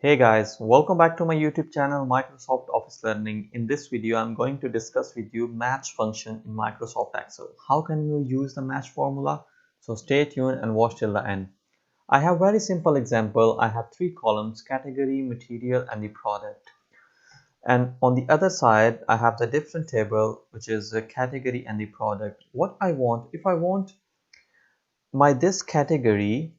Hey guys, welcome back to my YouTube channel Microsoft Office Learning. In this video, I'm going to discuss with you match function in Microsoft Excel. How can you use the match formula? So stay tuned and watch till the end. I have very simple example. I have three columns: category, material, and the product. And on the other side, I have the different table, which is the category and the product. What I want, if I want this category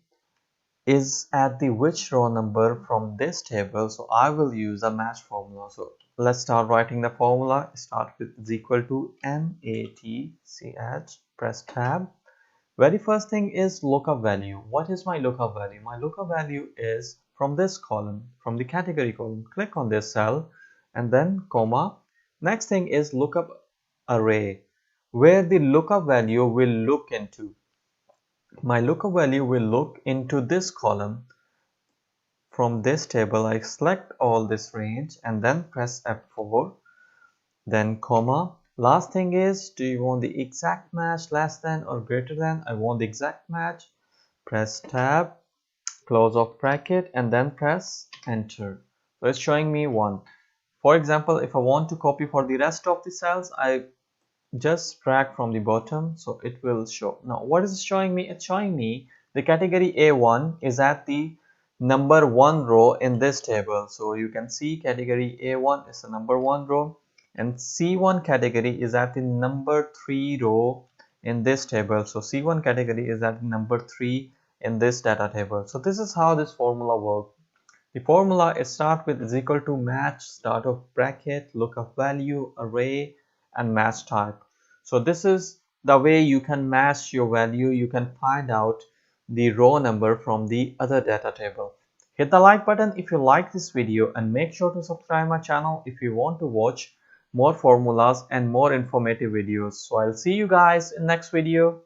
is at the which row number from this table, so I will use a match formula. So let's start writing the formula. Start with is equal to match, press tab. Very first thing is lookup value. What is my lookup value? My lookup value is from this column, from the category column. Click on this cell and then comma. Next thing is lookup array, where the lookup value will look into. My lookup value will look into this column. From this table, I select all this range and then press F4, then comma. Last thing is, do you want the exact match, less than or greater than? I want the exact match. Press tab, close off bracket, and then press enter. So it's showing me 1. For example, if I want to copy for the rest of the cells, I just drag from the bottom, so it will show. Now what is it showing me? It's showing me the category A1 is at the number 1 row in this table. So you can see category A1 is the number 1 row, and C1 category is at the number 3 row in this table. So C1 category is at the number 3 in this data table. So this is how this formula works. The formula is start with is equal to match, start of bracket, lookup value, array, and match type. So this is the way you can match your value. You can find out the row number from the other data table. Hit the like button if you like this video, and make sure to subscribe my channel if you want to watch more formulas and more informative videos. So I'll see you guys in next video.